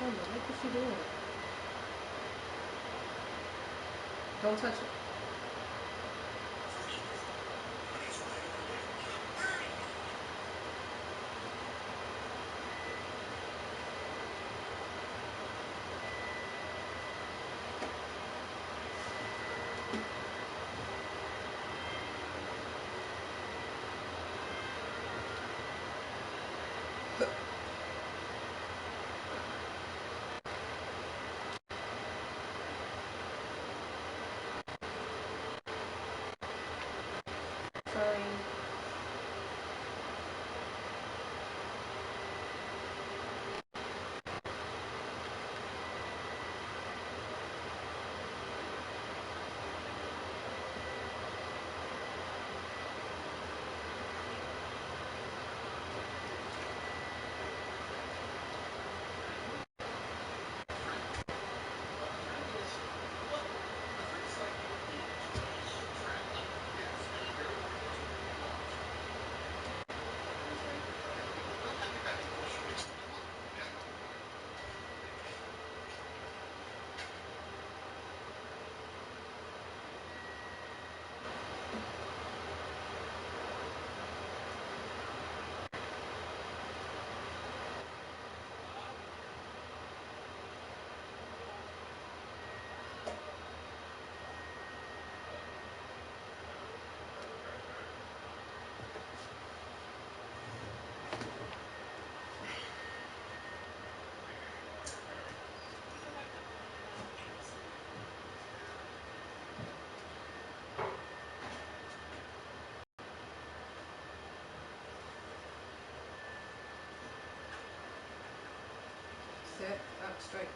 What is she doing? Don't touch it. Sorry. Sit up straight.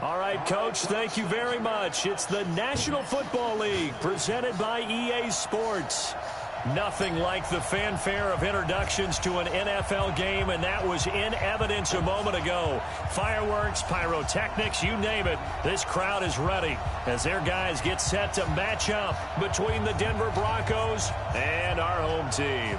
All right, Coach, thank you very much. It's the National Football League presented by EA Sports. Nothing like the fanfare of introductions to an NFL game, and that was in evidence a moment ago. Fireworks, pyrotechnics, you name it. This crowd is ready as their guys get set to match up between the Denver Broncos and our home team.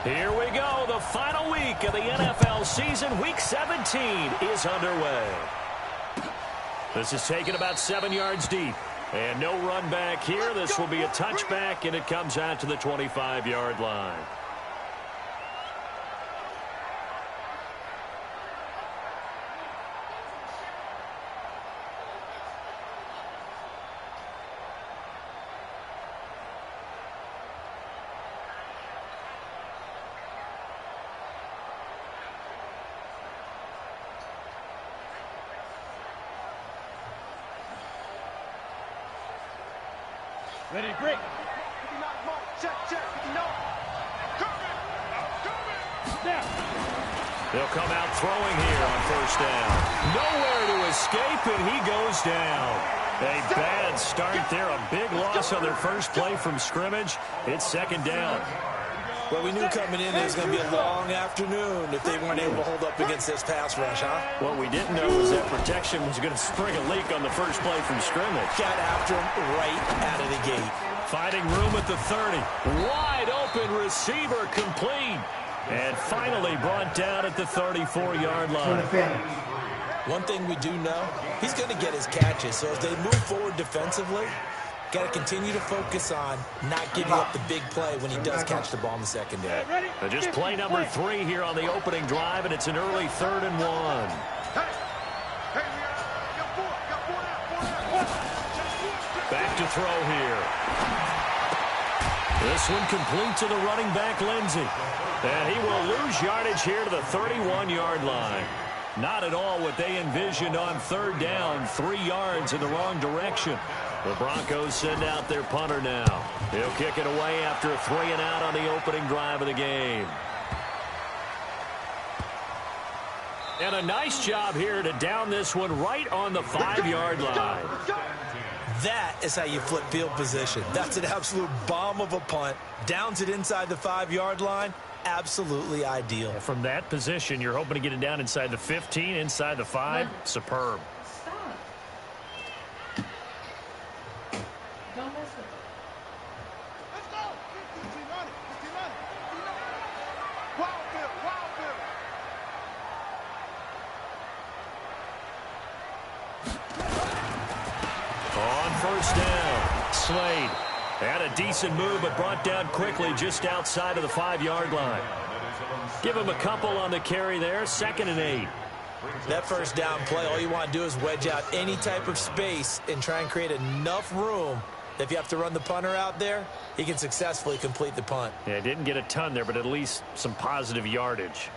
Here we go. The final week of the NFL season. Week 17 is underway. This is taken about 7 yards deep. And no run back here. This will be a touchback, and it comes out to the 25-yard line. Ready to break. Check, check. No. Snap. They'll come out throwing here on first down. Nowhere to escape, and he goes down. A bad start there. A big loss on their first play from scrimmage. It's second down. Well, we knew coming in it was going to be a long afternoon if they weren't able to hold up against this pass rush, huh? What we didn't know was that protection was going to spring a leak on the first play from scrimmage. Got after him right out of the gate. Finding room at the 30. Wide open receiver complete. And finally brought down at the 34-yard line. One thing we do know, he's going to get his catches. So as they move forward defensively, got to continue to focus on not giving up the big play when he does catch the ball in the secondary. Just play number 3 here on the opening drive, and it's an early 3rd and 1. Back to throw here. This one complete to the running back, Lindsey. And he will lose yardage here to the 31-yard line. Not at all what they envisioned on third down. 3 yards in the wrong direction. The Broncos send out their punter now. He'll kick it away after a 3-and-out on the opening drive of the game. And a nice job here to down this one right on the 5-yard line. That is how you flip field position. That's an absolute bomb of a punt. Downs it inside the 5-yard line. Absolutely ideal. From that position, you're hoping to get it down inside the 15, inside the 5. Superb. Stop. Don't mess with it. Let's go. 1500. 1500. Wild Bill. Wild Bill. On first down, Slade had a decent move, but brought down quickly just outside of the 5-yard line. Give him a couple on the carry there, 2nd and 8. That first down play, all you want to do is wedge out any type of space and try and create enough room that if you have to run the punter out there, he can successfully complete the punt. Yeah, didn't get a ton there, but at least some positive yardage.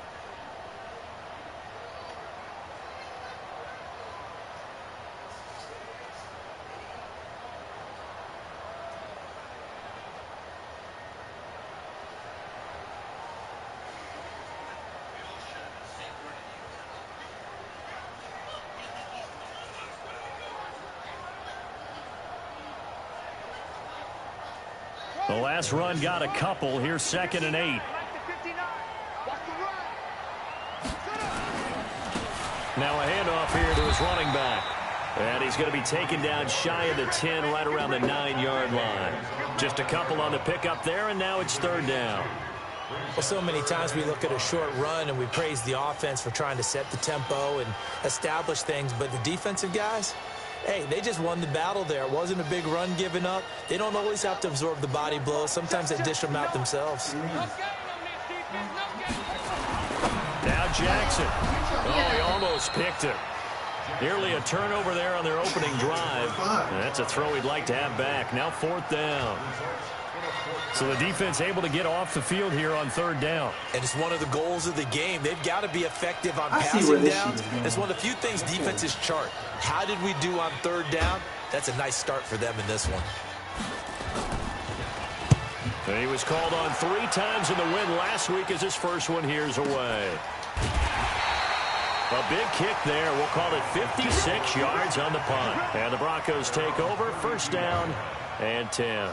The last run got a couple. Here's 2nd and 8. Now a handoff here to his running back. And he's going to be taken down shy of the 10, right around the 9-yard line. Just a couple on the pickup there, and now it's 3rd down. Well, so many times we look at a short run and we praise the offense for trying to set the tempo and establish things, but the defensive guys, hey, they just won the battle there. It wasn't a big run given up. They don't always have to absorb the body blows. Sometimes they dish them out themselves. Now Jackson. Oh, he almost picked it. Nearly a turnover there on their opening drive. And that's a throw he'd like to have back. Now 4th down. So the defense able to get off the field here on 3rd down. And it's one of the goals of the game. They've got to be effective on passing downs. It's one of the few things defenses chart. How did we do on 3rd down? That's a nice start for them in this one. And he was called on 3 times in the win last week as his first one here's away. A big kick there. We'll call it 56 yards on the punt. And the Broncos take over. 1st down and 10.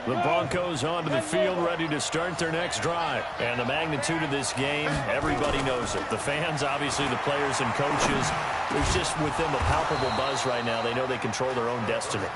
The Broncos onto the field, ready to start their next drive. And the magnitude of this game, everybody knows it. The fans, obviously the players and coaches. There's just with them a palpable buzz right now. They know they control their own destiny.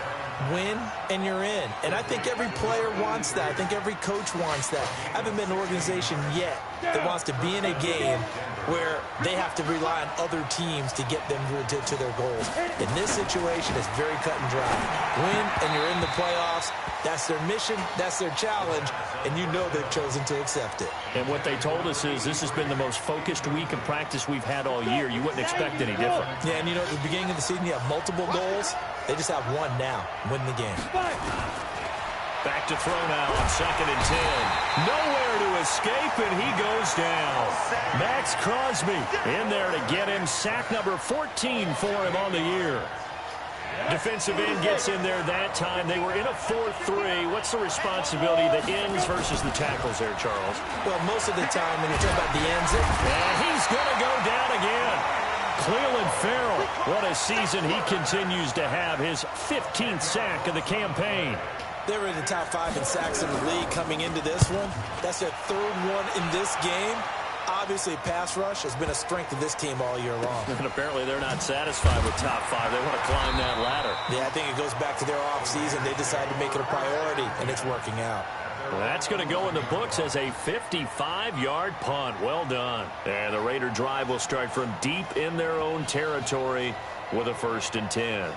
Win, and you're in. And I think every player wants that. I think every coach wants that. I haven't been an organization yet that wants to be in a game where they have to rely on other teams to get them to their goals. In this situation, it's very cut and dry. Win, and you're in the playoffs. That's their mission. That's their challenge. And you know they've chosen to accept it. And what they told us is this has been the most focused week of practice we've had all year. You wouldn't expect any different. Yeah, and you know, at the beginning of the season, you have multiple goals. They just have one now. Win the game. Back to throw now on 2nd and 10. Nowhere to escape, and he goes down. Max Crosby in there to get him. Sack number 14 for him on the year. Defensive end gets in there that time. They were in a 4-3. What's the responsibility, the ends versus the tackles there, Charles? Well, most of the time when you talk about the ends, and he's going to go down again. Cleveland Farrell, what a season he continues to have. His 15th sack of the campaign. they were in the top 5 in sacks in the league coming into this one. That's their 3rd one in this game. Obviously, pass rush has been a strength of this team all year long. And apparently they're not satisfied with top 5. They want to climb that ladder. Yeah, I think it goes back to their offseason. They decided to make it a priority, and it's working out. Well, that's going to go in the books as a 55-yard punt. Well done. And the Raider drive will start from deep in their own territory with a 1st and 10.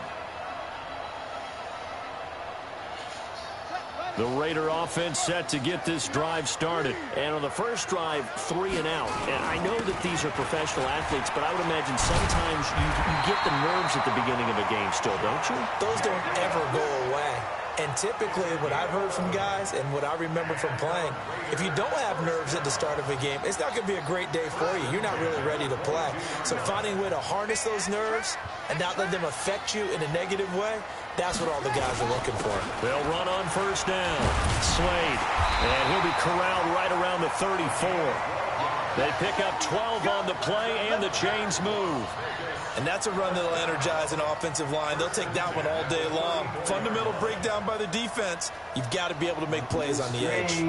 The Raider offense set to get this drive started. And on the first drive, 3 and out. And I know that these are professional athletes, but I would imagine sometimes you get the nerves at the beginning of a game still, don't you? Those don't ever go away. And typically, what I've heard from guys and what I remember from playing, if you don't have nerves at the start of a game, it's not going to be a great day for you. You're not really ready to play. So finding a way to harness those nerves and not let them affect you in a negative way, that's what all the guys are looking for. They'll run on first down. Slade. And he'll be corralled right around the 34. They pick up 12 on the play, and the chains move. And that's a run that'll energize an offensive line. They'll take that one all day long. Fundamental breakdown by the defense. You've got to be able to make plays on the edge.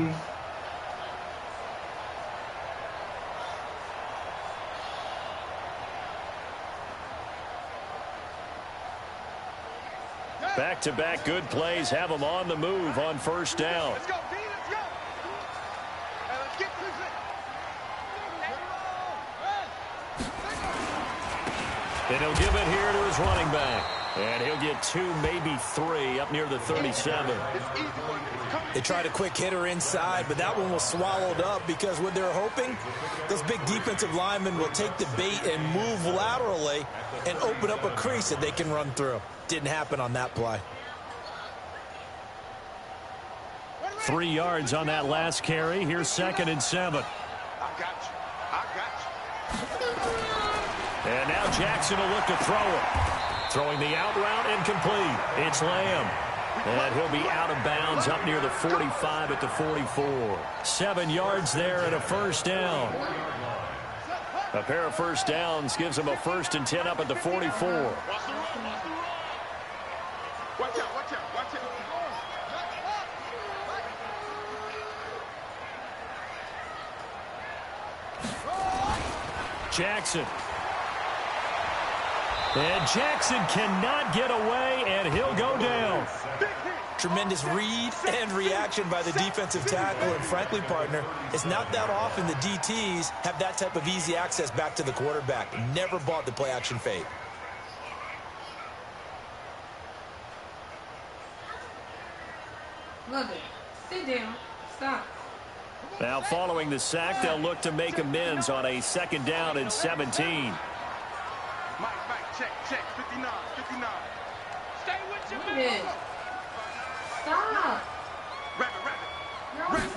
Back-to-back good plays have them on the move on first down. Let's go, D, let's go. And let's get to it. And he'll give it here to his running back. And he'll get 2, maybe 3 up near the 37. They tried a quick hitter inside, but that one was swallowed up because what they're hoping, those big defensive linemen will take the bait and move laterally and open up a crease that they can run through. Didn't happen on that play. 3 yards on that last carry. Here's 2nd and 7. I got you. I got you. And now Jackson will look to throw it. Throwing the out route incomplete. It's Lamb. And he'll be out of bounds up near the 45 at the 44. 7 yards there and a first down. A pair of first downs gives them a 1st and 10 up at the 44. Watch out, watch out, watch out. Jackson. And Jackson cannot get away, and he'll go down. Tremendous read and reaction by the defensive tackle. And frankly, partner, it's not that often the DTs have that type of easy access back to the quarterback. Never bought the play-action fade. Love it. Sit down. Stop. Now following the sack, they'll look to make amends on a 2nd down and 17. Mike, check, 59. Stay with your man. Yes. Stop. Rabbit.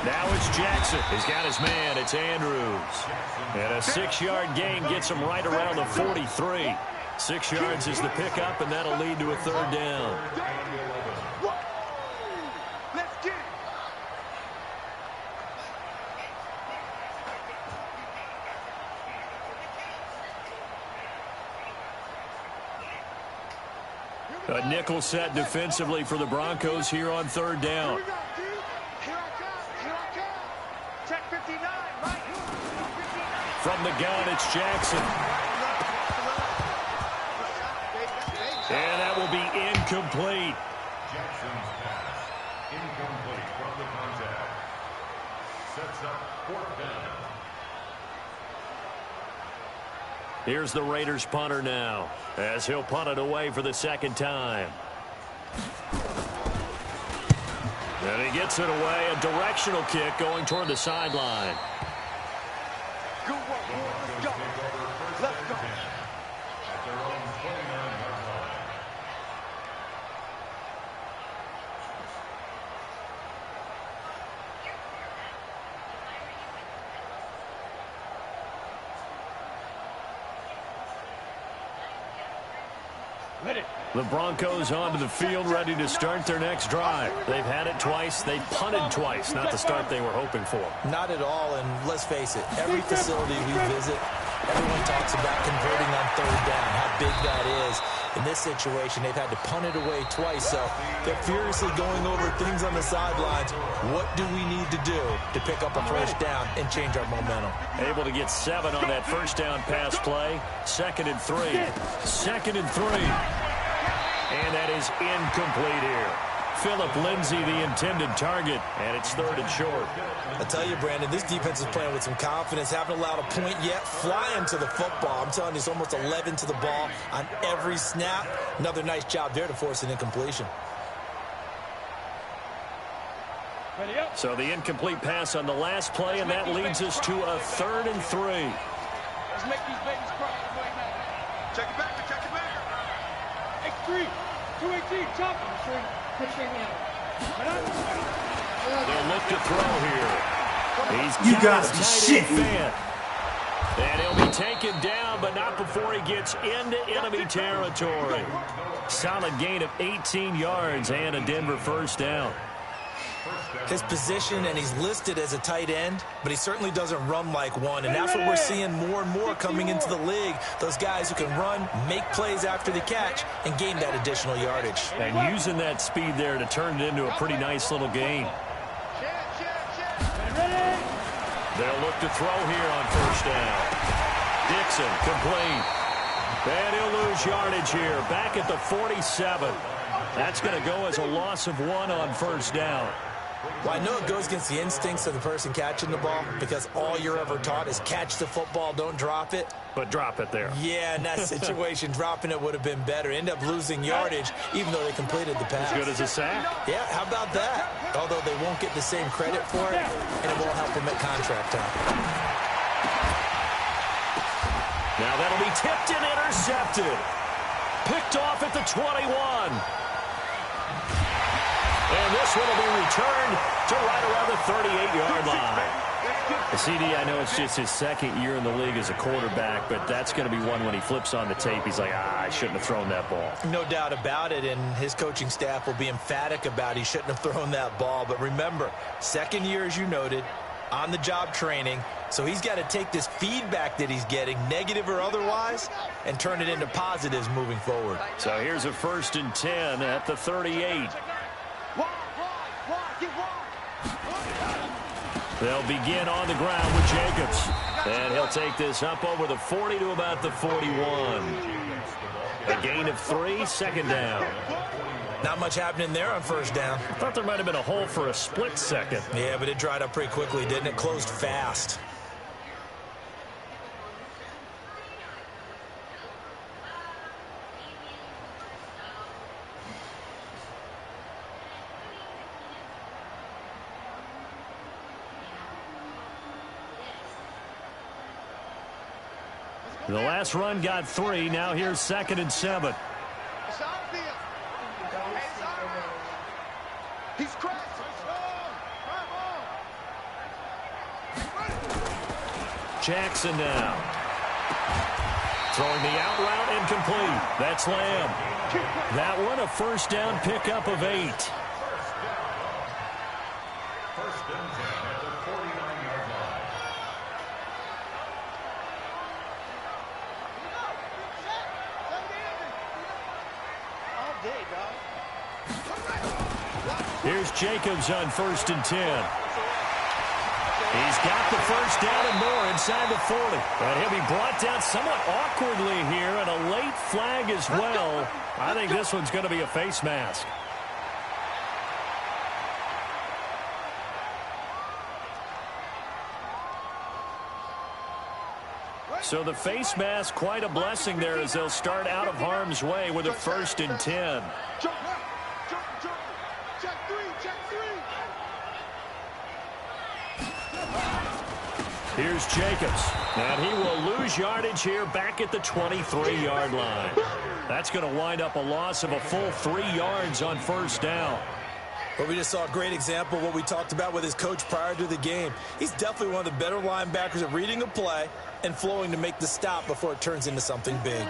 Now it's Jackson. He's got his man. It's Andrews. And a 6-yard gain gets him right around the 43. 6 yards is the pickup, and that'll lead to a 3rd down. Let's get it. A nickel set defensively for the Broncos here on 3rd down. Here I come. Check 59, Mike. 59. From the gun, it's Jackson. And that will be incomplete. Jackson's pass. Incomplete from the contact. Sets up 4th down. Here's the Raiders punter now, as he'll punt it away for the 2nd time. And he gets it away, a directional kick going toward the sideline. Good work, let's go. Let's go. At their own 29-yard line. The Broncos onto the field, ready to start their next drive. They've had it twice. They've punted twice. Not the start they were hoping for. Not at all, and let's face it, every facility we visit, everyone talks about converting on 3rd down, how big that is. In this situation, they've had to punt it away twice, so they're furiously going over things on the sidelines. What do we need to do to pick up a first down and change our momentum? Able to get 7 on that first down pass play. 2nd and 3. 2nd and 3. And that is incomplete here. Phillip Lindsay, the intended target, and it's 3rd and short. I tell you, Brandon, this defense is playing with some confidence. Haven't allowed a point yet. Flying to the football. I'm telling you, it's almost 11 to the ball on every snap. Another nice job there to force an incompletion. So the incomplete pass on the last play, and that leads us to a 3rd and 3. Let's make these babies cry. Check it back. X3, 218, chop. Put your hand. They'll look to throw here. He's You got gotta a be tight end shitting. fan. And he'll be taken down, but not before he gets into enemy territory. Solid gain of 18 yards and a Denver first down. His position, and he's listed as a tight end, but he certainly doesn't run like one, and that's what we're seeing more and more coming into the league. Those guys who can run, make plays after the catch, and gain that additional yardage. And using that speed there to turn it into a pretty nice little gain. They'll look to throw here on first down. Dixon, complete. And he'll lose yardage here, back at the 47. That's going to go as a loss of 1 on first down. Well, I know it goes against the instincts of the person catching the ball because all you're ever taught is catch the football, don't drop it. But drop it there. Yeah, in that situation, dropping it would have been better. End up losing yardage, even though they completed the pass. As good as a sack. Yeah, how about that? Although they won't get the same credit for it, and it won't help them at contract time. Now that'll be tipped and intercepted. Picked off at the 21. And this one will be returned to right around the 38-yard line. CD, I know it's just his 2nd year in the league as a quarterback, but that's going to be one when he flips on the tape. He's like, I shouldn't have thrown that ball. No doubt about it, and his coaching staff will be emphatic about he shouldn't have thrown that ball. But remember, 2nd year, as you noted, on-the-job training, so he's got to take this feedback that he's getting, negative or otherwise, and turn it into positives moving forward. So here's a 1st and 10 at the 38. They'll begin on the ground with Jacobs. And he'll take this up over the 40 to about the 41. A gain of 3, 2nd down. Not much happening there on first down. I thought there might have been a hole for a split second. Yeah, but it dried up pretty quickly, didn't it? Closed fast. The last run got 3. Now here's 2nd and 7. He's crashing. Jackson now. Throwing the out route incomplete. That's Lamb. That one a first down pickup of 8. First and 10 at the 49-yard line. Here's Jacobs on 1st and 10. He's got the first down and more inside the 40. And he'll be brought down somewhat awkwardly here, and a late flag as well. I think this one's going to be a face mask. So the face mask, quite a blessing there as they'll start out of harm's way with a 1st and 10. Here's Jacobs, and he will lose yardage here back at the 23-yard line. That's going to wind up a loss of a full 3 yards on first down. But we just saw a great example of what we talked about with his coach prior to the game. He's definitely one of the better linebackers at reading a play and flowing to make the stop before it turns into something big.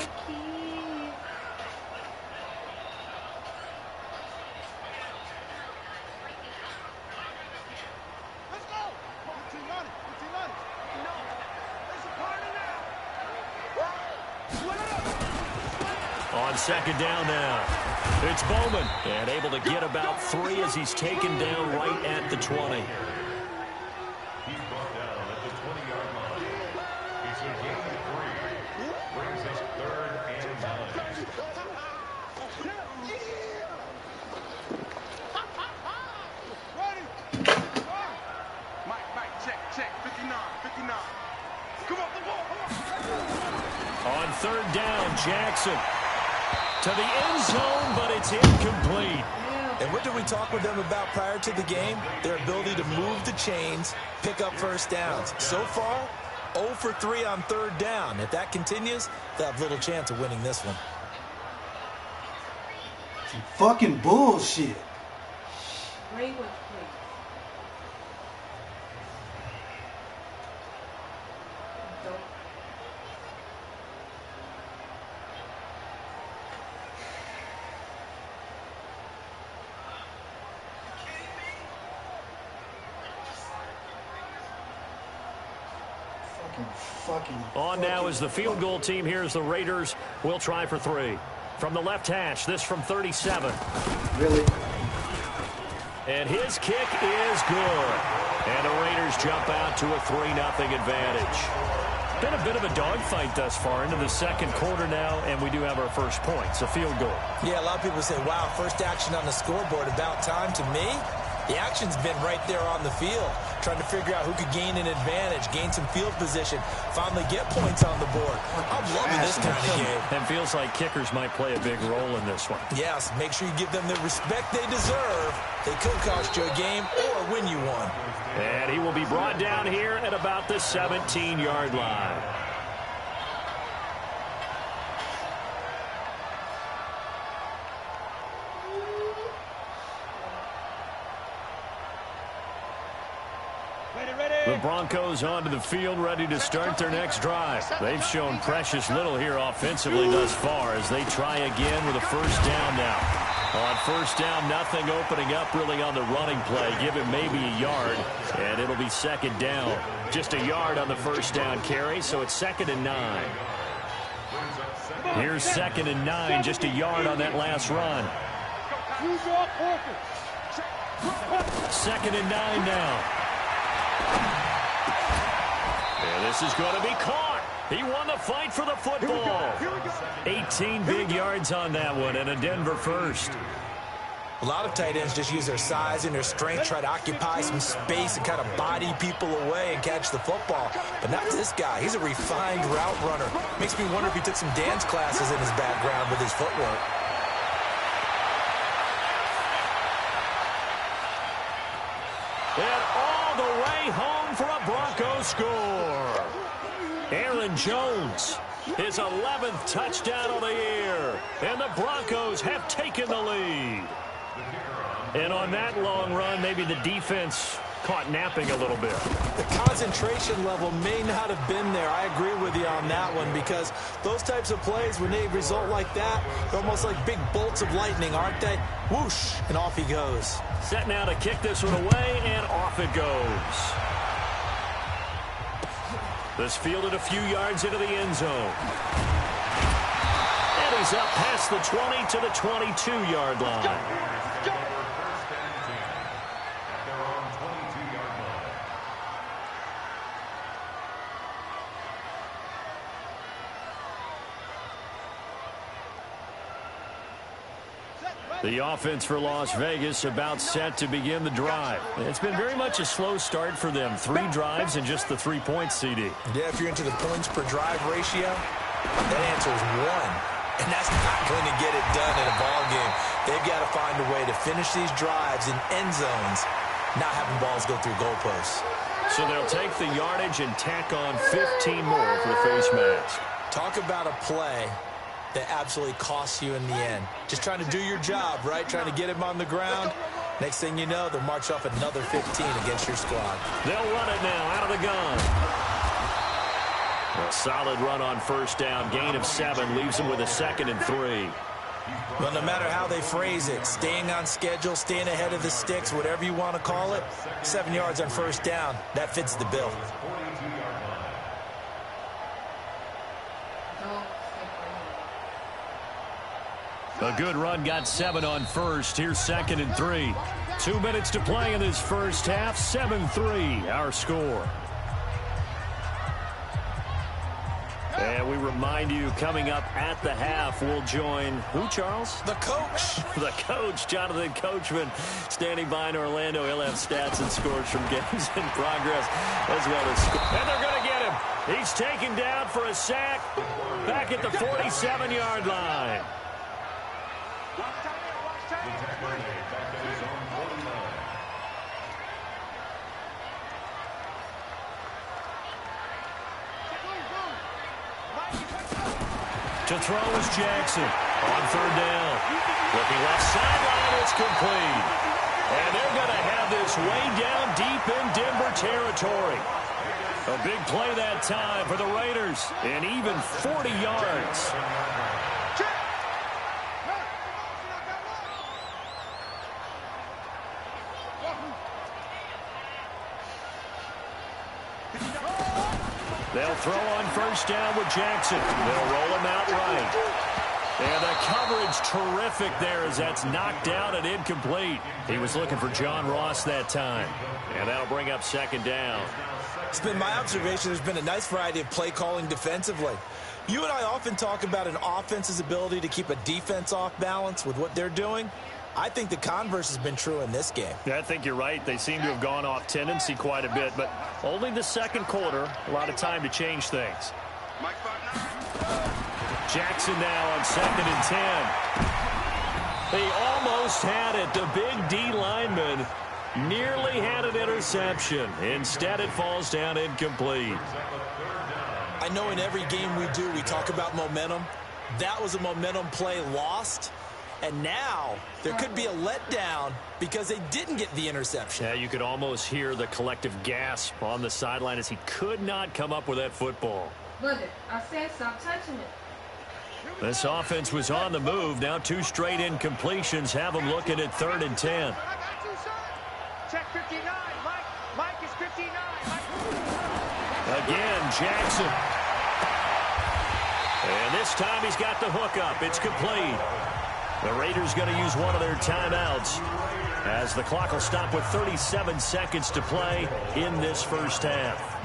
On 2nd down now, it's Bowman, and able to get about 3 as he's taken down right at the 20. He's brought down at the 20-yard line. It's a gain of 3. Brings us 3rd and 9. Mike, check. 59. Come on. On 3rd down, Jackson to the end zone, but it's incomplete. And what did we talk with them about prior to the game? Their ability to move the chains, pick up first downs. So far, 0 for 3 on third down. If that continues, they'll have little chance of winning this one. Some fucking bullshit. Ray was great. Don't. On now is the field goal team. Here's the Raiders. We'll try for 3. From the left hash, this from 37. Really? And his kick is good. And the Raiders jump out to a 3-0 advantage. Been a bit of a dogfight thus far into the second quarter now, and we do have our first points, a field goal. Yeah, a lot of people say, wow, first action on the scoreboard, about time. To me, the action's been right there on the field, trying to figure out who could gain an advantage, gain some field position, finally get points on the board. I'm loving this kind of game. And feels like kickers might play a big role in this one. Yes, make sure you give them the respect they deserve. They could cost you a game or win you one. And he will be brought down here at about the 17-yard line. The Broncos onto the field, ready to start their next drive. They've shown precious little here offensively thus far as they try again with a first down now. On first down, nothing opening up really on the running play. Give him maybe a yard, and it'll be second down. Just a yard on the first down carry, so it's 2nd and 9. Here's 2nd and 9, just a yard on that last run. 2nd and 9 now. And this is going to be caught. He won the fight for the football. 18 big yards on that one, and a Denver first. A lot of tight ends just use their size and their strength, try to occupy some space and kind of body people away and catch the football. But not this guy. He's a refined route runner. Makes me wonder if he took some dance classes in his background with his footwork. And all the way home for a Broncos score. Aaron Jones, his 11th touchdown of the year. And the Broncos have taken the lead. And on that long run, maybe the defense caught napping a little bit. The concentration level may not have been there. I agree with you on that one, because those types of plays, when they result like that, they're almost like big bolts of lightning, aren't they? Whoosh, and off he goes. Set now to kick this one away, and off it goes. This fielded a few yards into the end zone. And he's up past the 20 to the 22-yard line. The offense for Las Vegas about set to begin the drive. It's been very much a slow start for them. 3 drives and just the 3 points, CD. Yeah, if you're into the points per drive ratio, that answer is 1. And that's not going to get it done in a ball game. They've got to find a way to finish these drives in end zones, not having balls go through goalposts. So they'll take the yardage and tack on 15 more for the face mask. Talk about a play that absolutely costs you in the end. Just trying to do your job, right? Trying to get him on the ground. Next thing you know, they'll march off another 15 against your squad. They'll run it now out of the gun. A solid run on first down. Gain of 7 leaves them with a 2nd and 3. Well, no matter how they phrase it, staying on schedule, staying ahead of the sticks, whatever you want to call it, 7 yards on first down, that fits the bill. A good run, got 7 on first. Here's 2nd and 3. 2 minutes to play in this first half. 7-3, our score. And we remind you, coming up at the half, we'll join who, Charles? The coach. The coach, Jonathan Coachman, standing by in Orlando. He'll have stats and scores from games in progress, as well as scores. And they're going to get him. He's taken down for a sack back at the 47-yard line. To throw is Jackson on third down. Looking left sideline, it's complete. And they're going to have this way down deep in Denver territory. A big play that time for the Raiders, and even 40 yards. They'll throw on first down with Jackson. They'll roll him out right. And the coverage terrific there as that's knocked down and incomplete. He was looking for John Ross that time. And that'll bring up second down. It's been my observation there's been a nice variety of play calling defensively. You and I often talk about an offense's ability to keep a defense off balance with what they're doing. I think the converse has been true in this game. Yeah, I think you're right. They seem to have gone off tendency quite a bit, but only the second quarter, a lot of time to change things. Jackson now on 2nd and 10. He almost had it. The big D lineman nearly had an interception. Instead, it falls down incomplete. I know in every game we do, we talk about momentum. That was a momentum play lost. And now there could be a letdown because they didn't get the interception. Yeah, you could almost hear the collective gasp on the sideline as he could not come up with that football. Look, I said stop touching it. This offense was on the move. Now 2 straight incompletions have them looking at 3rd and 10. Check 59. Mike is 59. Again, Jackson. And this time he's got the hook up. It's complete. The Raiders going to use one of their timeouts as the clock will stop with 37 seconds to play in this first half.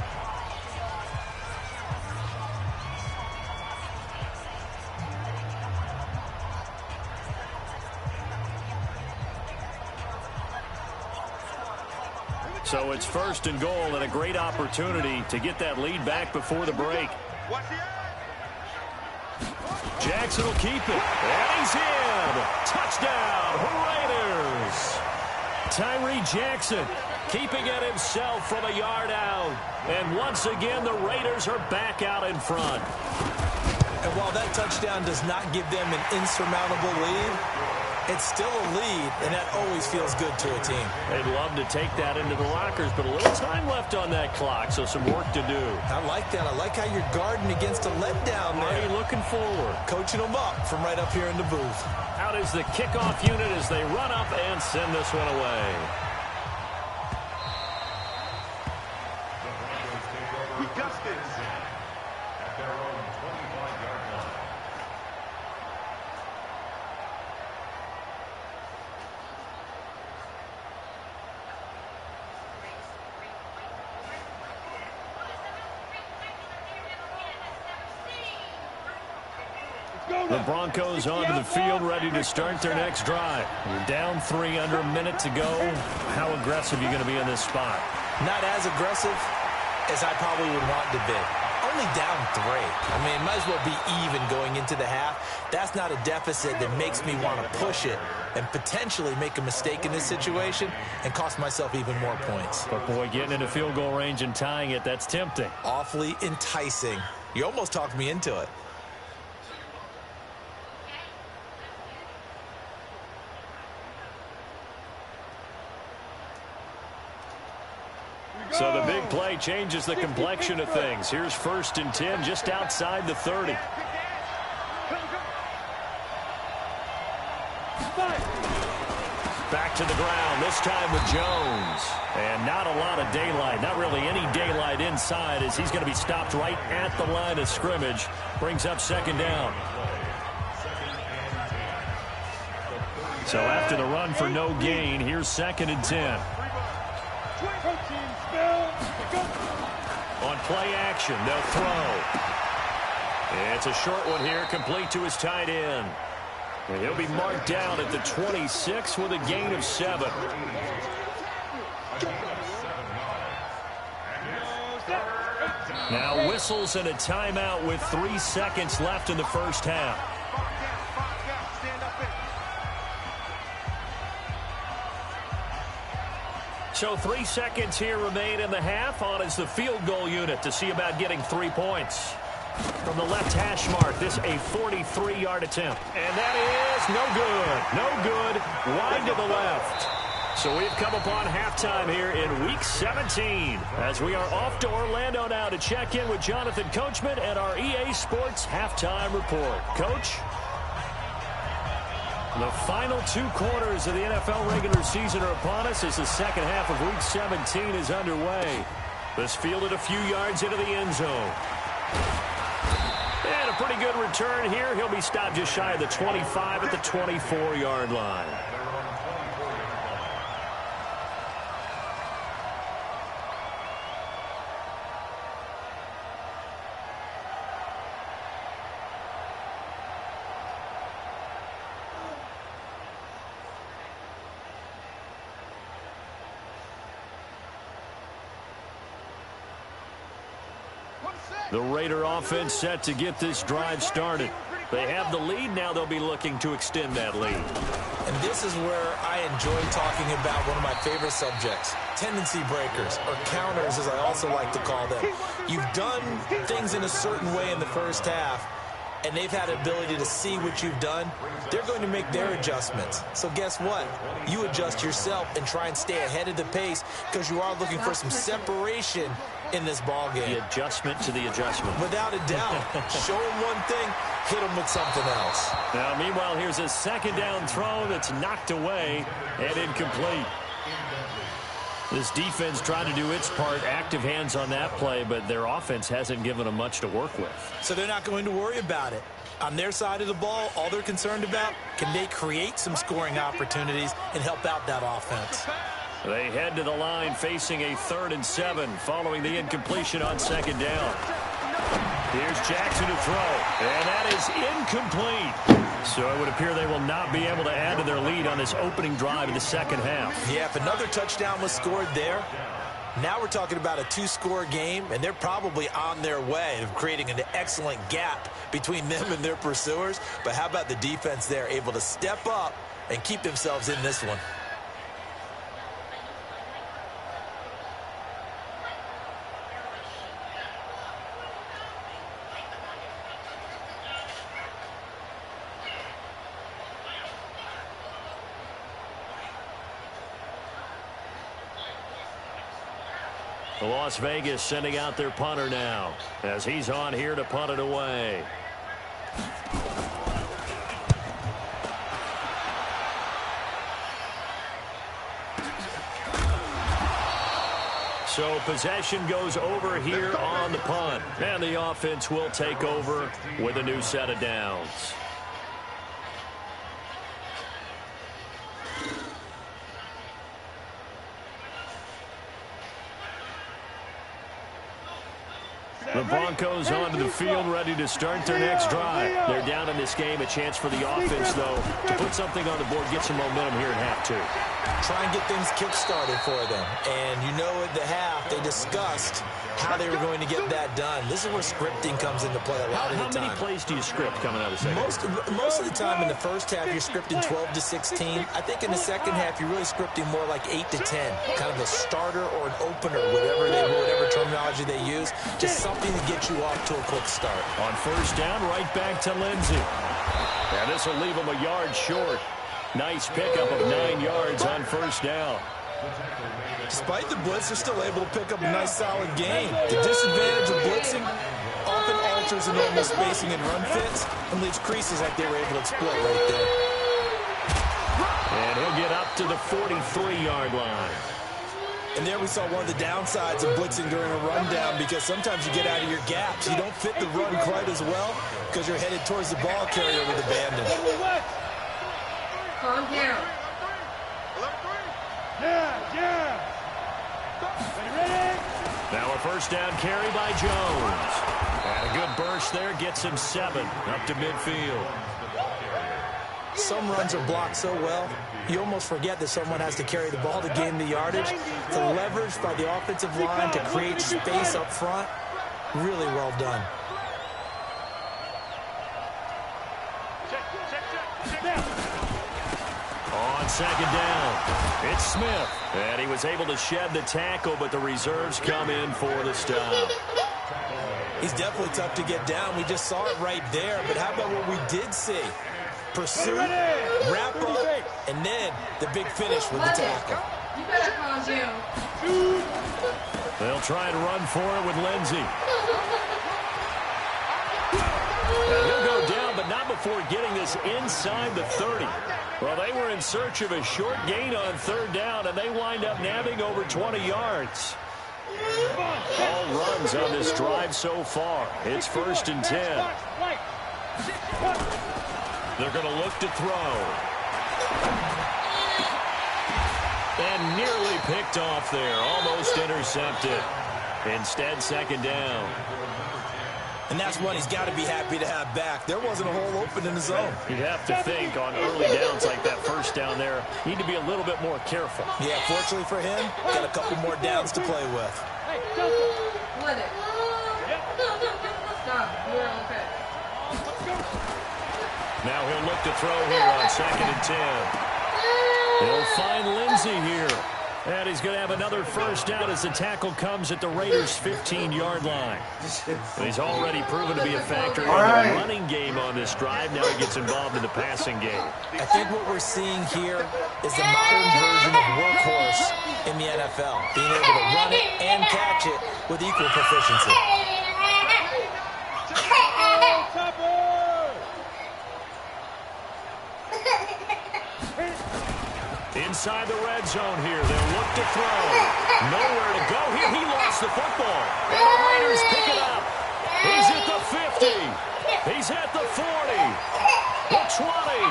So it's 1st and goal and a great opportunity to get that lead back before the break. Jackson will keep it. And he's in. Touchdown, Raiders. Tyree Jackson keeping it himself from a yard out. And once again, the Raiders are back out in front. And while that touchdown does not give them an insurmountable lead, it's still a lead, and that always feels good to a team. They'd love to take that into the lockers, but a little time left on that clock, so some work to do. I like that. I like how you're guarding against a letdown there. Already looking forward. Coaching them up from right up here in the booth. Out is the kickoff unit as they run up and send this one away. We got this. At their own 25-yard line. The Broncos onto the field, ready to start their next drive. You're down 3 under a minute to go. How aggressive are you going to be in this spot? Not as aggressive as I probably would want to be. Only down 3. I mean, might as well be even going into the half. That's not a deficit that makes me want to push it and potentially make a mistake in this situation and cost myself even more points. But, boy, getting into field goal range and tying it, that's tempting. Awfully enticing. You almost talked me into it. So the big play changes the complexion of things. Here's 1st and 10 just outside the 30. Back to the ground, this time with Jones. And not a lot of daylight, not really any daylight inside as he's going to be stopped right at the line of scrimmage. Brings up 2nd down. So after the run for no gain, here's 2nd and 10. On play action, they'll throw. It's a short one here, complete to his tight end. And he'll be marked down at the 26 with a gain of 7. Now whistles and a timeout with 3 seconds left in the first half. So 3 seconds here remain in the half. On is the field goal unit to see about getting 3 points. From the left hash mark, this a 43-yard attempt. And that is no good. No good. Wide to the left. So we've come upon halftime here in Week 17 as we are off to Orlando now to check in with Jonathan Coachman and our EA Sports Halftime Report. Coach? The final 2 quarters of the NFL regular season are upon us as the second half of Week 17 is underway. This fielded a few yards into the end zone. And a pretty good return here. He'll be stopped just shy of the 25 at the 24-yard line. The Raider offense set to get this drive started. They have the lead. Now they'll be looking to extend that lead. And this is where I enjoy talking about one of my favorite subjects, tendency breakers, or counters as I also like to call them. You've done things in a certain way in the first half, and they've had the ability to see what you've done. They're going to make their adjustments. So guess what? You adjust yourself and try and stay ahead of the pace because you are looking for some separation in this ball game. The adjustment to the adjustment. Without a doubt. Show them one thing, hit them with something else. Now, meanwhile, here's a second down throw that's knocked away and incomplete. This defense tried to do its part, active hands on that play, but their offense hasn't given them much to work with. So they're not going to worry about it. On their side of the ball, all they're concerned about, can they create some scoring opportunities and help out that offense? They head to the line facing a 3rd and 7 following the incompletion on second down. Here's Jackson to throw, and that is incomplete. So it would appear they will not be able to add to their lead on this opening drive in the second half. Yeah, if another touchdown was scored there, now we're talking about a 2-score game, and they're probably on their way of creating an excellent gap between them and their pursuers. But how about the defense there, able to step up and keep themselves in this one? Las Vegas sending out their punter now as he's on here to punt it away. So possession goes over here on the punt, and the offense will take over with a new set of downs. The Broncos onto the field, ready to start their next drive. They're down in this game. A chance for the offense, though, to put something on the board, get some momentum here in half 2. Try and get things kick-started for them. And you know at the half, they discussed how they were going to get that done. This is where scripting comes into play a lot of the time. How many plays do you script coming out of the second half? Most of the time in the first half, you're scripting 12 to 16. I think in the second half, you're really scripting more like 8 to 10. Kind of a starter or an opener, whatever terminology they use. Just something to get you off to a quick start. On first down, right back to Lindsey. And this will leave him a yard short. Nice pickup of 9 yards on first down. Despite the blitz, they're still able to pick up a nice solid gain. The disadvantage of blitzing often alters the normal spacing and run fits and leaves creases like they were able to exploit right there. And he'll get up to the 43-yard line. And there we saw one of the downsides of blitzing during a rundown, because sometimes you get out of your gaps. You don't fit the run quite as well because you're headed towards the ball carrier with abandon. Calm down. Now a first down carry by Jones. And a good burst there gets him 7 up to midfield. Some runs are blocked so well, you almost forget that someone has to carry the ball to gain the yardage. The leverage by the offensive line to create space up front, really well done. On second down, it's Smith. And he was able to shed the tackle, but the reserves come in for the stop. He's definitely tough to get down. We just saw it right there. But how about what we did see? Pursuit, wrap up, and then the big finish with the tackle. You better calm down. They'll try and run for it with Lindsey. He'll go down, but not before getting this inside the 30. Well, they were in search of a short gain on third down, and they wind up nabbing over 20 yards. All runs on this drive so far. It's 1st and 10. They're going to look to throw. And nearly picked off there. Almost intercepted. Instead, 2nd down. And that's one he's got to be happy to have back. There wasn't a hole open in the zone. You'd have to think on early downs like that first down there, need to be a little bit more careful. Yeah, fortunately for him, got a couple more downs to play with. Let it. Stop. You're okay. Now he'll look to throw here on 2nd and 10. He'll find Lindsey here. And he's going to have another first down as the tackle comes at the Raiders' 15-yard line. He's already proven to be a factor in the running game on this drive. Now he gets involved in the passing game. I think what we're seeing here is the modern version of workhorse in the NFL, being able to run it and catch it with equal proficiency. Inside the red zone here. They'll look to throw. Nowhere to go here. He lost the football. And the Raiders pick it up. He's at the 50. He's at the 40. The 20.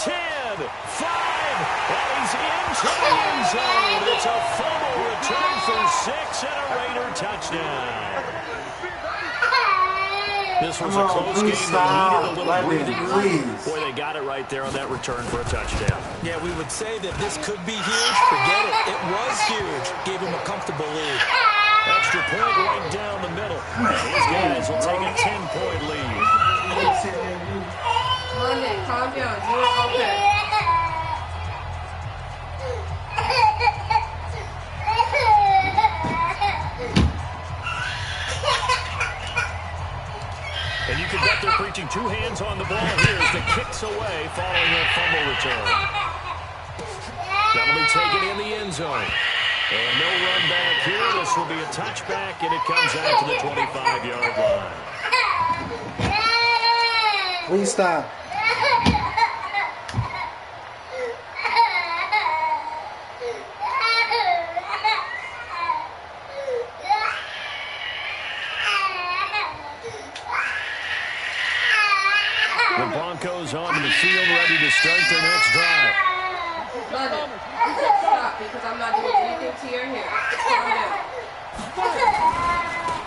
10. 5. And he's into the end zone. It's a fumble return for 6 and a Raider touchdown. This was a close game. They needed a little breathing room. Boy, they got it right there on that return for a touchdown. Yeah, we would say that this could be huge. Forget it. It was huge. Gave him a comfortable lead. Extra point right down the middle. These guys will take a 10-point lead. London, calm down. You're okay. And you can bet they're preaching 2 hands on the ball here as the kicks away following that fumble return. That'll be taken in the end zone. And no run back here. This will be a touchback, and it comes out to the 25-yard line. Please stop. The Broncos onto the field, ready to start their next drive. London, you should stop because I'm not doing anything to your hair. Calm down.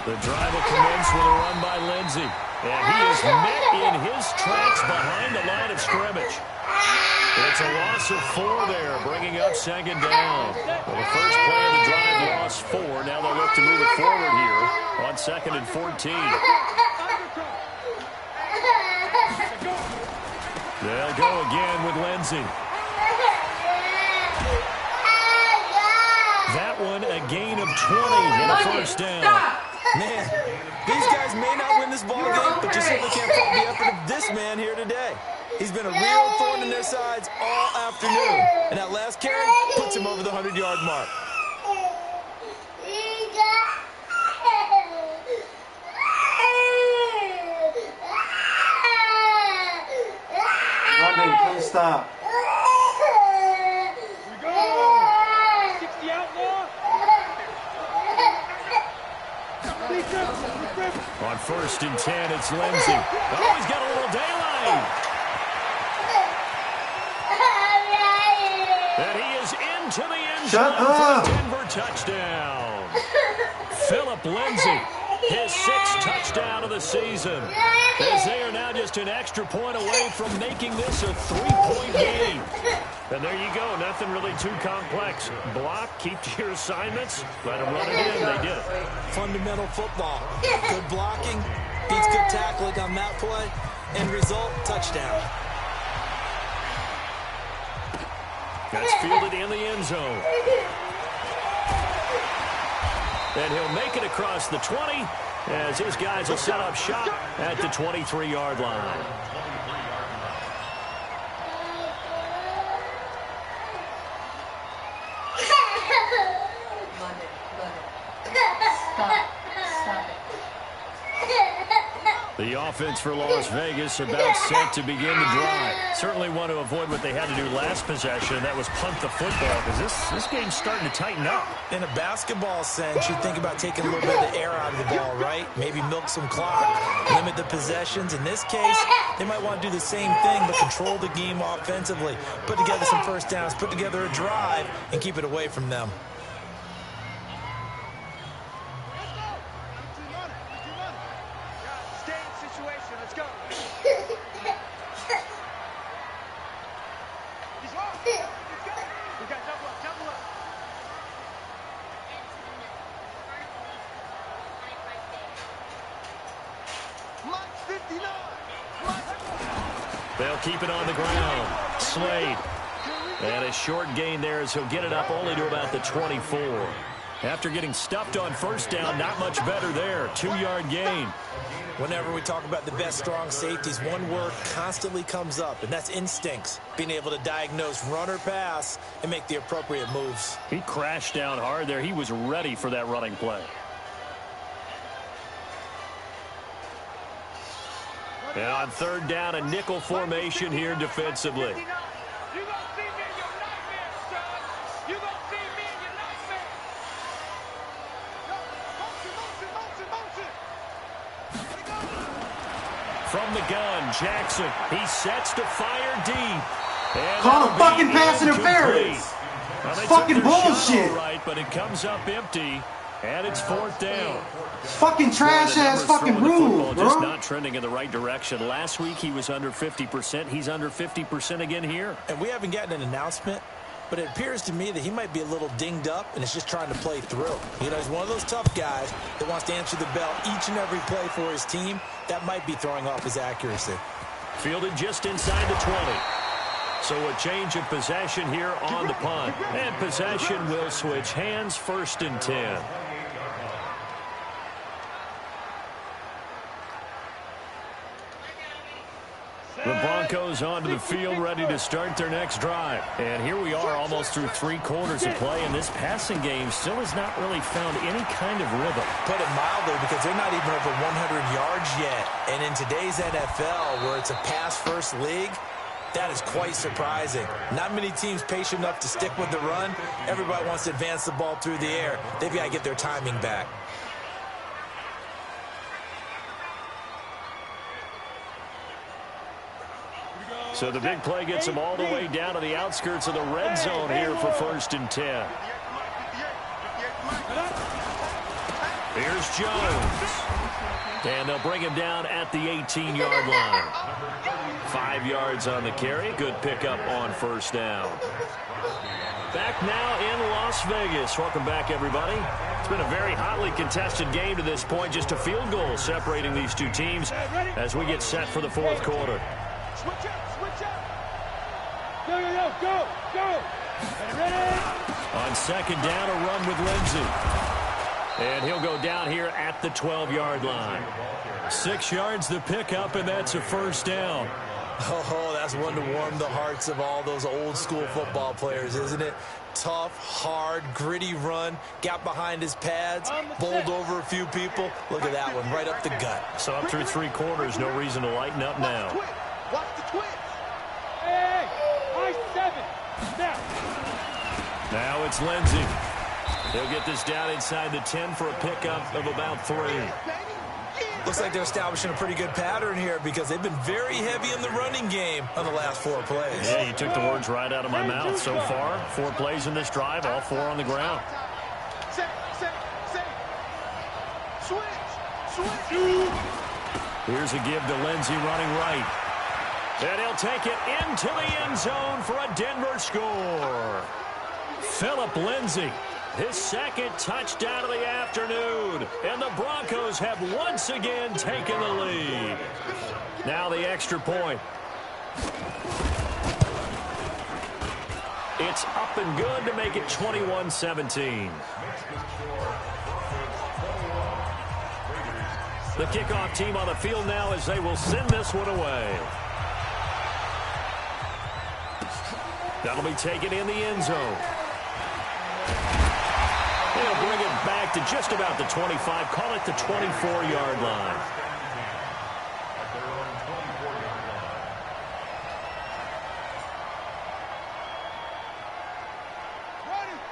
The drive will commence with a run by Lindsey. And he is met in his tracks behind the line of scrimmage. It's a loss of 4 there, bringing up 2nd down. Well, the first play of the drive lost 4. Now they'll look to move it forward here on 2nd and 14. They'll go again with Lindsey. That one a gain of 20 and a first down. Man, these guys may not win this ball game, but you simply can't fault the effort of this man here today. He's been a real thorn in their sides all afternoon. And that last carry puts him over the 100-yard mark. London, please stop. On 1st and 10, it's Lindsey. Oh, he's got a little daylight. And he is into the end zone for a Denver touchdown. Phillip Lindsey, his 6th touchdown of the season. As they are now just an extra point away from making this a 3-point game. And there you go. Nothing really too complex. Block, keep to your assignments, let them run it in. They did it. Fundamental football. Good blocking, beats good tackling on that play. End result, touchdown. That's fielded in the end zone. And he'll make it across the 20 as his guys will set up shop at the 23-yard line. The offense for Las Vegas about set to begin the drive. Certainly want to avoid what they had to do last possession, and that was punt the football, because this game's starting to tighten up. In a basketball sense, you think about taking a little bit of the air out of the ball, right? Maybe milk some clock, limit the possessions. In this case, they might want to do the same thing, but control the game offensively. Put together some first downs, put together a drive, and keep it away from them. They'll keep it on the ground. Slade. And a short gain there as he'll get it up only to about the 24. After getting stuffed on first down, not much better there. 2-yard gain. Whenever we talk about the best strong safeties, one word constantly comes up, and that's instincts. Being able to diagnose run or pass and make the appropriate moves. He crashed down hard there. He was ready for that running play. And on third down, a nickel formation here defensively. From the gun, Jackson. He sets to fire deep. And call a fucking pass interference. Well, fucking bullshit. Right, but it comes up empty, and it's fourth down. Fucking trash-ass fucking rule, bro. Just not trending in the right direction. Last week, he was under 50%. He's under 50% again here. And we haven't gotten an announcement, but it appears to me that he might be a little dinged up and is just trying to play through. You know, he's one of those tough guys that wants to answer the bell each and every play for his team. That might be throwing off his accuracy. Fielded just inside the 20. So a change of possession here on the punt. And possession will switch hands, 1st and 10. The Broncos onto the field, ready to start their next drive. And here we are almost through 3 quarters of play, and this passing game still has not really found any kind of rhythm. Put it mildly, because they're not even over 100 yards yet. And in today's NFL, where it's a pass-first league, that is quite surprising. Not many teams patient enough to stick with the run. Everybody wants to advance the ball through the air. They've got to get their timing back. So the big play gets them all the way down to the outskirts of the red zone here for 1st and 10. Here's Jones. And they'll bring him down at the 18-yard line. 5 yards on the carry. Good pickup on 1st down. Back now in Las Vegas. Welcome back, everybody. It's been a very hotly contested game to this point. Just a field goal separating these two teams as we get set for the 4th quarter. Switch up. Go. Ready? On 2nd down, a run with Lindsey. And he'll go down here at the 12-yard line. 6 yards the pickup, and that's a 1st down. Oh, that's one to warm the hearts of all those old-school football players, isn't it? Tough, hard, gritty run, got behind his pads, bowled over a few people. Look at that one, right up the gut. So up through 3 quarters, no reason to lighten up now. Watch the twitch. Hey, I-7. Now. Now it's Lindsey. He'll get this down inside the 10 for a pickup of about 3. Looks like they're establishing a pretty good pattern here because they've been very heavy in the running game on the last 4 plays. Yeah, you took the words right out of my mouth. So far, 4 plays in this drive, all 4 on the ground. Switch. Here's a give to Lindsey running right. And he'll take it into the end zone for a Denver score. Phillip Lindsey, his 2nd touchdown of the afternoon. And the Broncos have once again taken the lead. Now the extra point. It's up and good to make it 21-17. The kickoff team on the field now as they will send this one away. That'll be taken in the end zone. They'll bring it back to just about the 25. Call it the 24-yard line.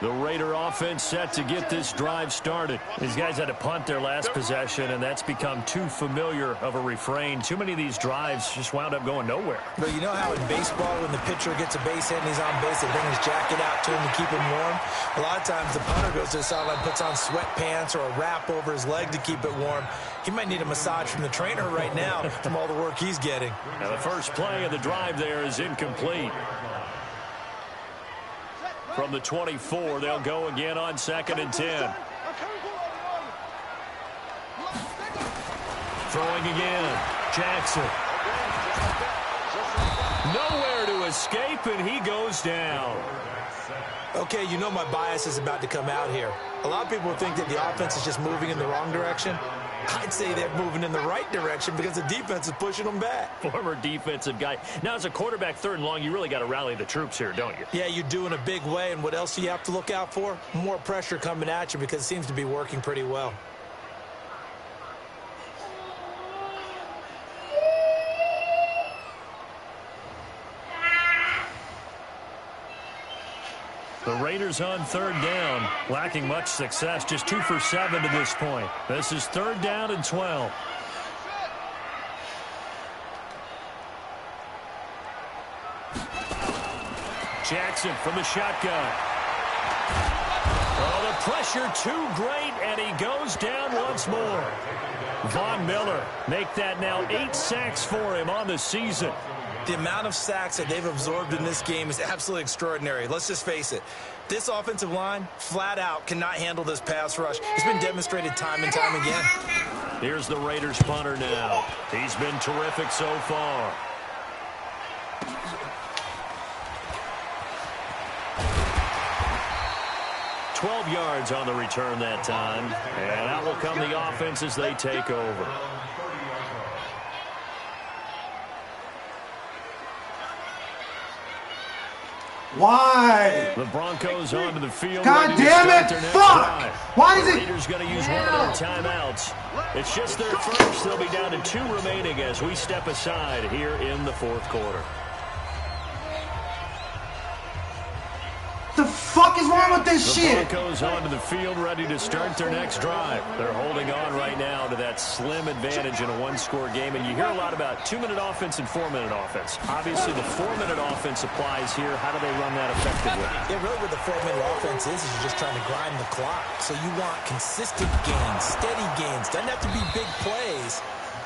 The Raider offense set to get this drive started. These guys had to punt their last possession, and that's become too familiar of a refrain. Too many of these drives just wound up going nowhere. But you know how in baseball, when the pitcher gets a base hit and he's on base, they bring his jacket out to him to keep him warm? A lot of times the punter goes to the sideline, puts on sweatpants or a wrap over his leg to keep it warm. He might need a massage from the trainer right now from all the work he's getting. Now the first play of the drive there is incomplete. From the 24, they'll go again on 2nd and 10. Throwing again. Jackson. Nowhere to escape, and he goes down. Okay, you know my bias is about to come out here. A lot of people think that the offense is just moving in the wrong direction. I'd say they're moving in the right direction because the defense is pushing them back. Former defensive guy. Now, as a quarterback 3rd and long, you really got to rally the troops here, don't you? Yeah, you do in a big way. And what else do you have to look out for? More pressure coming at you because it seems to be working pretty well. The Raiders on 3rd down, lacking much success, just 2 for 7 to this point. This is 3rd down and 12. Jackson from the shotgun. Oh, the pressure too great, and he goes down once more. Von Miller make that now 8 sacks for him on the season. The amount of sacks that they've absorbed in this game is absolutely extraordinary. Let's just face it. This offensive line, flat out, cannot handle this pass rush. It's been demonstrated time and time again. Here's the Raiders punter now. He's been terrific so far. $12 yards on the return that time. And out will come the offense as they take over. Why? The Broncos onto the field. God damn it! Fuck! Why is it? Raiders going to use one of their timeouts. It's just their first. They'll be down to 2 remaining as we step aside here in the 4th quarter. The fuck is wrong with this shit? The Broncos onto the field, ready to start their next drive. They're holding on right now to that slim advantage in a 1-score game, and you hear a lot about 2-minute offense and 4-minute offense. Obviously, the 4-minute offense applies here. How do they run that effectively? Yeah, really what the 4-minute offense is you're just trying to grind the clock. So you want consistent gains, steady gains. Doesn't have to be big plays.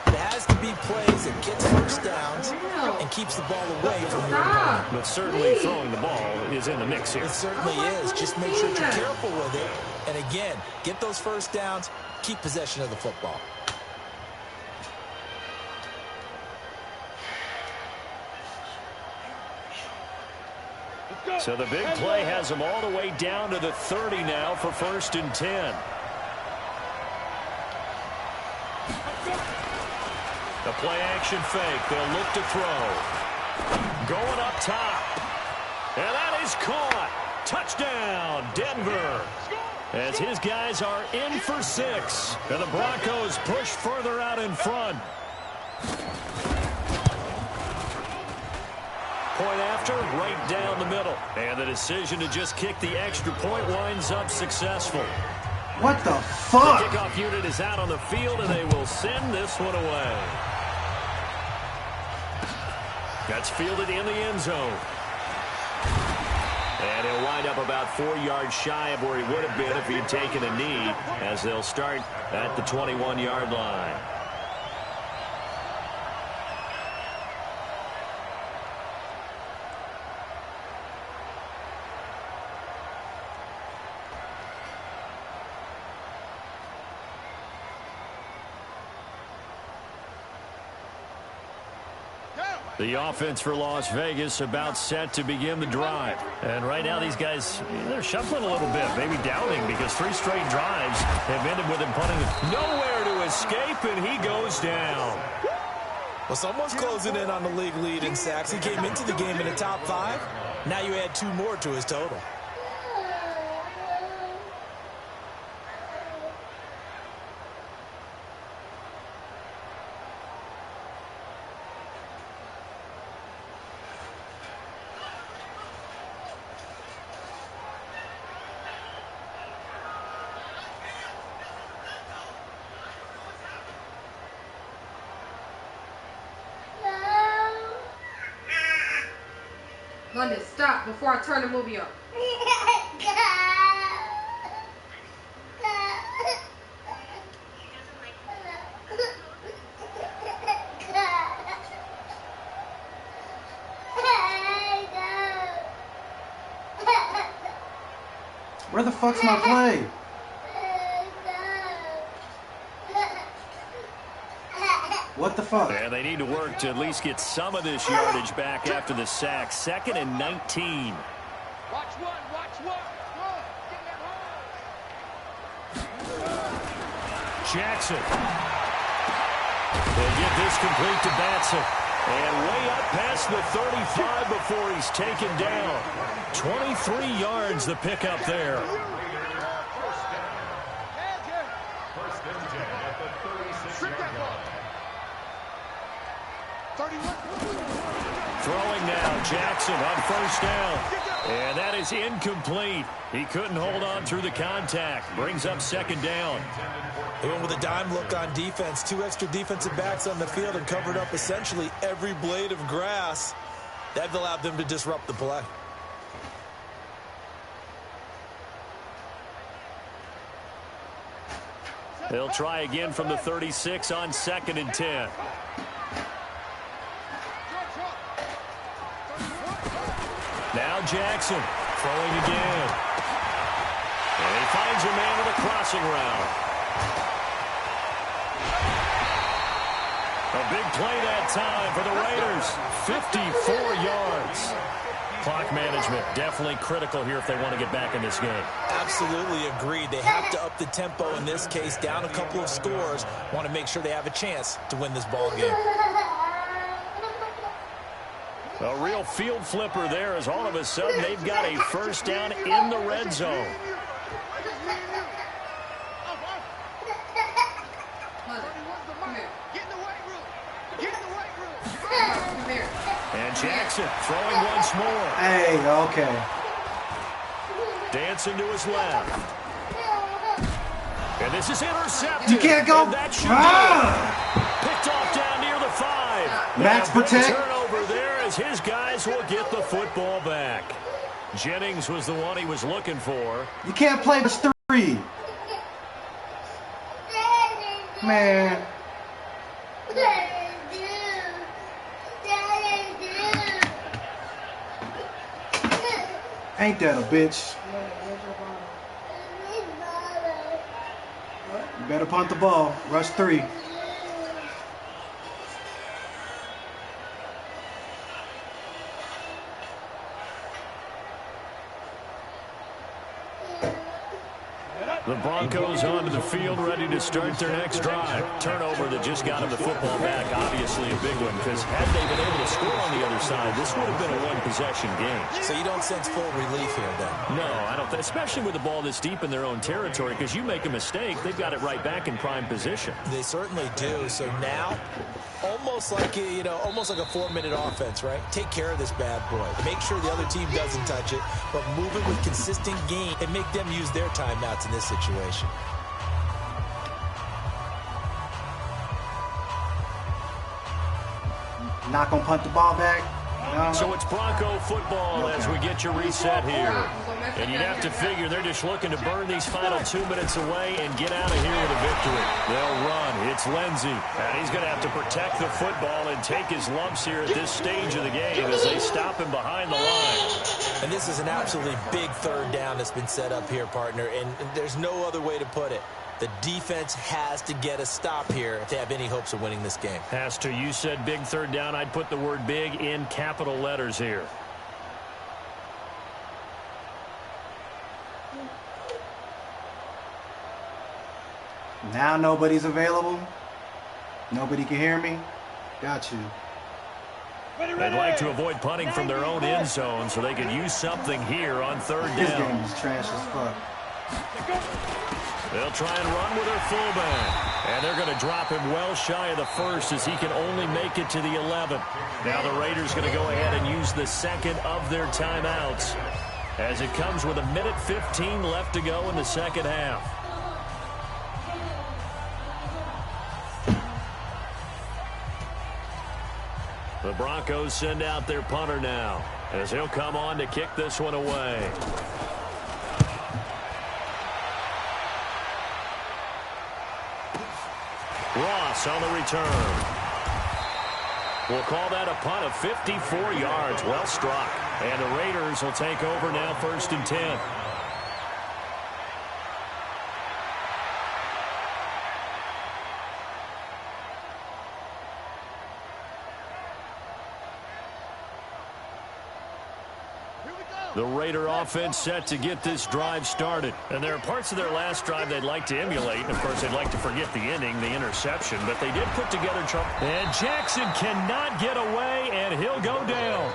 It has to be plays that gets first downs and keeps the ball away from your opponent. But certainly throwing the ball is in the mix here. It certainly is. Just make sure you're careful with it. And again, get those first downs, keep possession of the football. So the big play has them all the way down to the 30 now for 1st and 10. The play-action fake. They'll look to throw. Going up top. And that is caught. Touchdown, Denver. As his guys are in for 6. And the Broncos push further out in front. Point after, right down the middle. And the decision to just kick the extra point winds up successful. What the fuck? The kickoff unit is out on the field, and they will send this one away. That's fielded in the end zone. And he'll wind up about 4 yards shy of where he would have been if he'd taken a knee, as they'll start at the 21-yard line. The offense for Las Vegas about set to begin the drive. And right now these guys, they're shuffling a little bit, maybe doubting, because 3 straight drives have ended with him punting nowhere to escape, and he goes down. Well, someone's closing in on the league lead in sacks. He came into the game in the top 5. Now you add 2 more to his total. London, stop before I turn the movie up. Where the fuck's my play? What the fuck? And they need to work to at least get some of this yardage back after the sack. 2nd and 19. Watch one. Jackson. They get this complete to Batson. And way up past the 35 before he's taken down. 23 yards the pickup there. First and 10 at the 36-yard line. Throwing now, Jackson on first down. And that is incomplete. He couldn't hold on through the contact. Brings up 2nd down. They went with a dime look on defense. 2 extra defensive backs on the field and covered up essentially every blade of grass. That allowed them to disrupt the play. They'll try again from the 36 on 2nd and 10. Now Jackson throwing again. And he finds a man with a crossing route. A big play that time for the Raiders. 54 yards. Clock management definitely critical here if they want to get back in this game. Absolutely agreed. They have to up the tempo in this case, down a couple of scores. Want to make sure they have a chance to win this ball game. A real field flipper there as all of a sudden they've got a first down in the red zone. And Jackson throwing once more. Hey, okay. Dancing to his left. And this is intercepted. You can't go. And that should picked off down near the 5. Max protect. Turnover there as his guys will get the football back. Jennings was the one he was looking for. You can't play this 3. Man. Ain't that a bitch? You better punt the ball. Rush 3. The Broncos onto the field, ready to start their next drive. Turnover that just got them the football back, obviously a big one, because had they been able to score on the other side, this would have been a one-possession game. So you don't sense full relief here, then? No, I don't. Especially with the ball this deep in their own territory, because you make a mistake, they've got it right back in prime position. They certainly do. So now, almost like almost like a 4-minute offense, right? Take care of this bad boy. Make sure the other team doesn't touch it, but move it with consistent gain and make them use their timeouts in this situation. Not gonna punt the ball back. No. So it's Bronco football as we get you reset here. And you'd have to figure they're just looking to burn these final 2 minutes away and get out of here with a victory. They'll run. It's Lindsey. And he's going to have to protect the football and take his lumps here at this stage of the game as they stop him behind the line. And this is an absolutely big 3rd down that's been set up here, partner. And there's no other way to put it. The defense has to get a stop here if they have any hopes of winning this game. Has to. You said big third down. I'd put the word big in capital letters here. Now nobody's available. Nobody can hear me. Got you. They'd like to avoid punting from their own end zone so they can use something here on third This down. game is trash as fuck. They'll try and run with their fullback. And they're going to drop him well shy of the first as he can only make it to the 11. Now the Raiders going to go ahead and use the second of their timeouts as it comes with 1:15 left to go in the second half. The Broncos send out their punter now as he'll come on to kick this one away. Ross on the return. We'll call that a punt of 54 yards. Well struck. And the Raiders will take over now, 1st and 10. The Raider offense set to get this drive started. And there are parts of their last drive they'd like to emulate. And of course, they'd like to forget the ending, the interception. But they did put together trouble. And Jackson cannot get away, and he'll go down.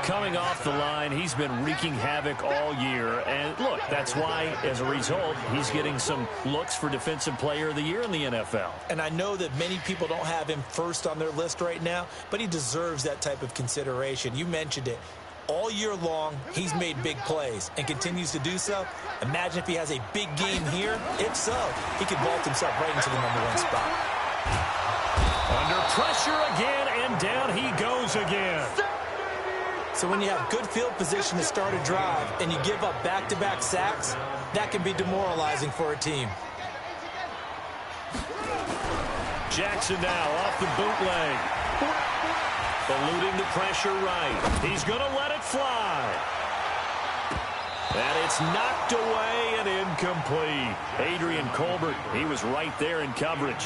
Coming off the line, he's been wreaking havoc all year. And look, that's why, as a result, he's getting some looks for Defensive Player of the Year in the NFL. And I know that many people don't have him first on their list right now, but he deserves that type of consideration. You mentioned it. All year long, he's made big plays and continues to do so. Imagine if he has a big game here. If so, he could vault himself right into the #1 spot. Under pressure again, and down he goes again. So when you have good field position to start a drive and you give up back-to-back sacks, that can be demoralizing for a team. Jackson now off the bootleg. Eluding the pressure right. He's going to let it fly. And it's knocked away and incomplete. Adrian Colbert, he was right there in coverage.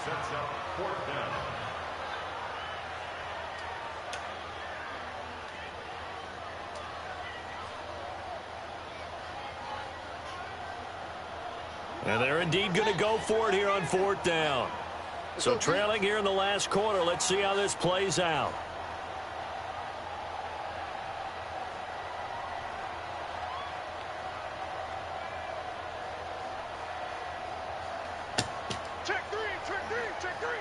Sets up 4th down. And they're indeed going to go for it here on 4th down. So trailing here in the last quarter, let's see how this plays out. Check three, check three, check three.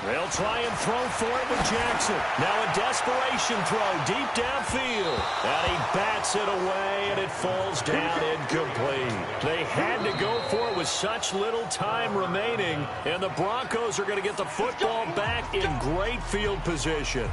They'll try and throw for it with Jackson. Now a desperation throw deep downfield. And he bats it away, and it falls down incomplete. They had to go for it with such little time remaining, and the Broncos are going to get the football back in great field position.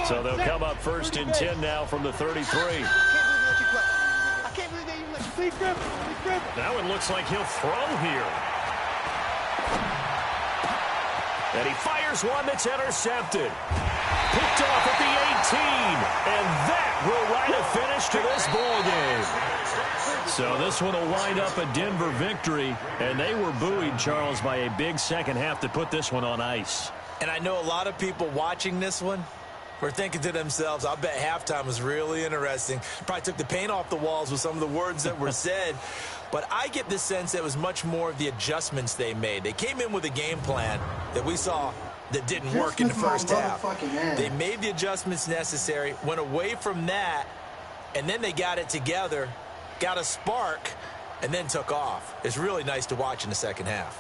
So they'll come up 1st and 10 now from the 33. Now it looks like he'll throw here. And he fires one that's intercepted. Picked off at the 18. And that will write a finish to this ball game. So this one will wind up a Denver victory. And they were buoyed, Charles, by a big second half to put this one on ice. And I know a lot of people watching this one were thinking to themselves, I bet halftime was really interesting. Probably took the paint off the walls with some of the words that were said. But I get the sense that it was much more of the adjustments they made. They came in with a game plan that we saw that didn't work in the first half. They made the adjustments necessary, went away from that, and then they got it together, got a spark, and then took off. It's really nice to watch in the second half.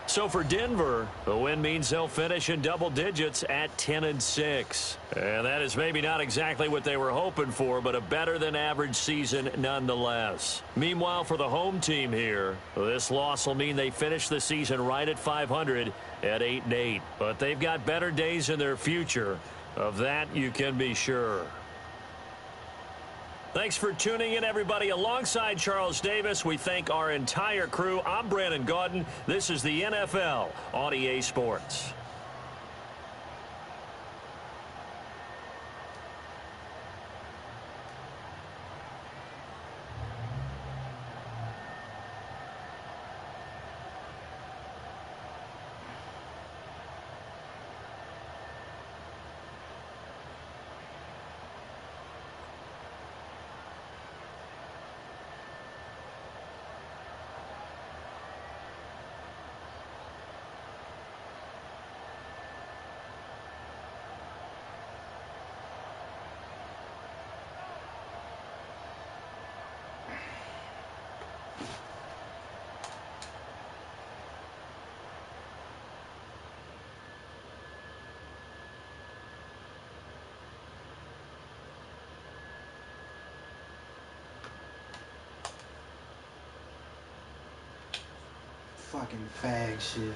So for Denver, the win means they'll finish in double digits at 10-6. And that is maybe not exactly what they were hoping for, but a better than average season nonetheless. Meanwhile, for the home team here, this loss will mean they finish the season right at 500 at 8-8. But they've got better days in their future. Of that, you can be sure. Thanks for tuning in, everybody. Alongside Charles Davis, we thank our entire crew. I'm Brandon Gaudin. This is the NFL on EA Sports. Fucking fag shit.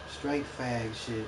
Straight fag shit.